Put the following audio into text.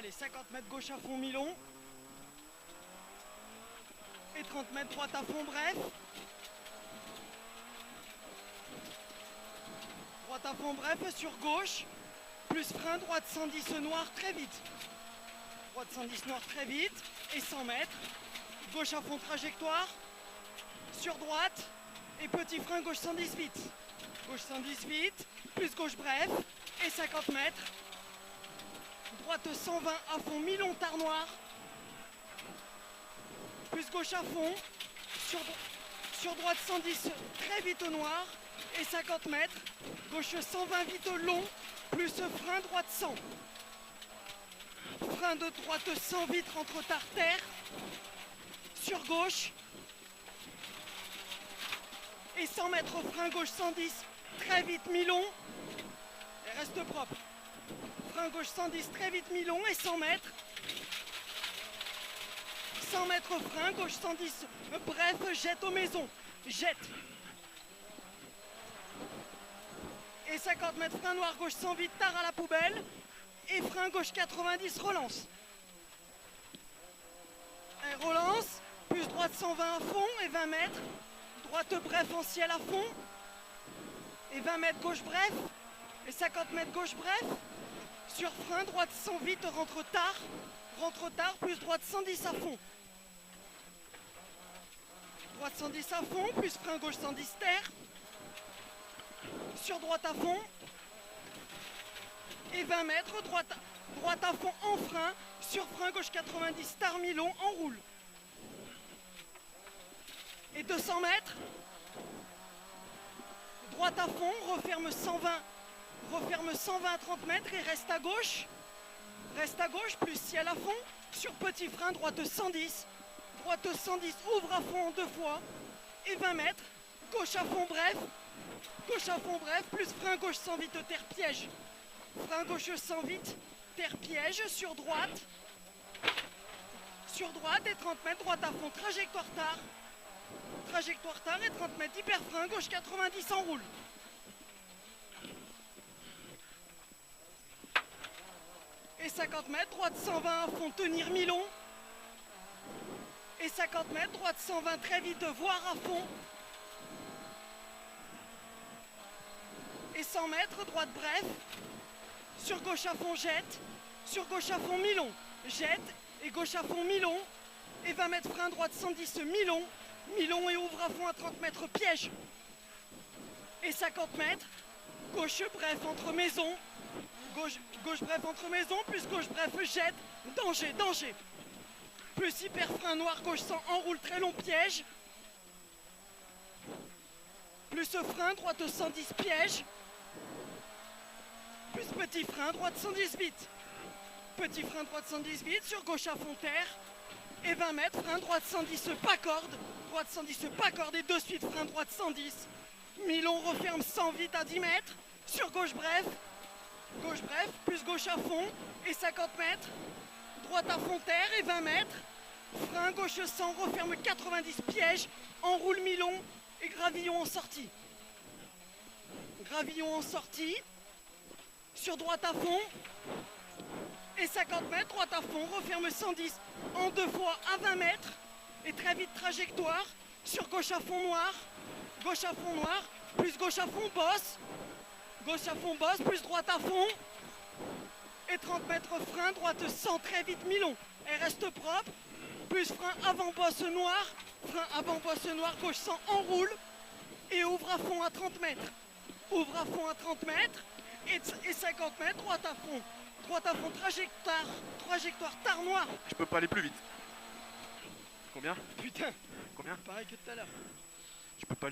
Allez, 50 mètres gauche à fond mi-long. Et 30 mètres droite à fond bref. Droite à fond bref sur gauche. Plus frein, droite 110 noir très vite. Droite 110 noir très vite. Et 100 mètres. Gauche à fond trajectoire. Sur droite. Et petit frein gauche 110 vite. Gauche 110 vite. Plus gauche bref. Et 50 mètres. Droite 120 à fond mi-long tard noir. Plus gauche à fond. Sur droite 110 très vite au noir. Et 50 mètres. Gauche 120 vite au long. Plus frein droite 100. Frein de droite 100 vite rentre tard terre. Sur gauche. Et 100 mètres frein gauche 110 très vite mi-long. Et reste propre. Frein gauche 110 très vite mi-long et 100 mètres. 100 mètres frein gauche 110 bref jette aux maisons. Jette. Et 50 mètres frein noir gauche 100 vite tard à la poubelle. Et frein gauche 90 relance. Et relance. Plus droite 120 à fond et 20 mètres. Droite bref en ciel à fond. Et 20 mètres gauche bref. Et 50 mètres gauche bref. Sur frein, droite 100 vite, rentre tard. Rentre tard, plus droite 110 à fond. Droite 110 à fond, plus frein gauche 110 terre. Sur droite à fond. Et 20 mètres, droite à fond en frein. Sur frein gauche 90 tard mi-long, enroule. Et 200 mètres. Droite à fond, referme 120. Referme 120 à 30 mètres et reste à gauche. Reste à gauche, plus ciel à fond. Sur petit frein, droite 110. Droite 110, ouvre à fond en 2 fois. Et 20 mètres. Gauche à fond bref. Gauche à fond bref, plus frein gauche 100 vite, terre piège. Frein gauche 100 vite, terre piège. Sur droite. Sur droite et 30 mètres, droite à fond, trajectoire tard. Trajectoire tard et 30 mètres, hyper frein, gauche 90, enroule. Et 50 mètres, droite 120 à fond, tenir mi-long. Et 50 mètres, droite 120 très vite, voir à fond. Et 100 mètres, droite bref. Sur gauche à fond, jette. Sur gauche à fond, mi-long. Jette. Et gauche à fond, mi-long. Et 20 mètres, frein droite 110, mi-long. Mi-long et ouvre à fond à 30 mètres, piège. Et 50 mètres, gauche bref entre maisons. Gauche bref entre maisons, plus gauche bref jette. Danger, danger. Plus hyper frein noir, gauche 100, enroule très long, piège. Plus frein, droite 110, piège. Plus petit frein, droite 110 vite. Petit frein, droite 110 vite, sur gauche à fond terre. Et 20 mètres, frein droite 110, pas corde. Droite 110, pas corde et de suite frein droite 110. Mi-long referme 100 vite à 10 mètres. Sur gauche bref. Gauche bref, plus gauche à fond. Et 50 mètres. Droite à fond terre et 20 mètres. Frein gauche 100, referme 90, piège. Enroule mi-long et gravillon en sortie. Gravillon en sortie. Sur droite à fond. Et 50 mètres, droite à fond, referme 110 en 2 fois à 20 mètres. Et très vite trajectoire. Sur gauche à fond noir. Gauche à fond noir. Plus gauche à fond bosse. Gauche à fond bosse, plus droite à fond. Et 30 mètres frein, droite 100 très vite mi-long. Et reste propre. Plus frein avant bosse noir. Frein avant bosse noir, gauche 100 enroule. Et ouvre à fond à 30 mètres. Ouvre à fond à 30 mètres. Et 50 mètres, droite à fond. Droite à fond, trajectoire tard noir. Je peux pas aller plus vite. Combien? Putain, Combien? pareil que tout à l'heure. Je peux pas aller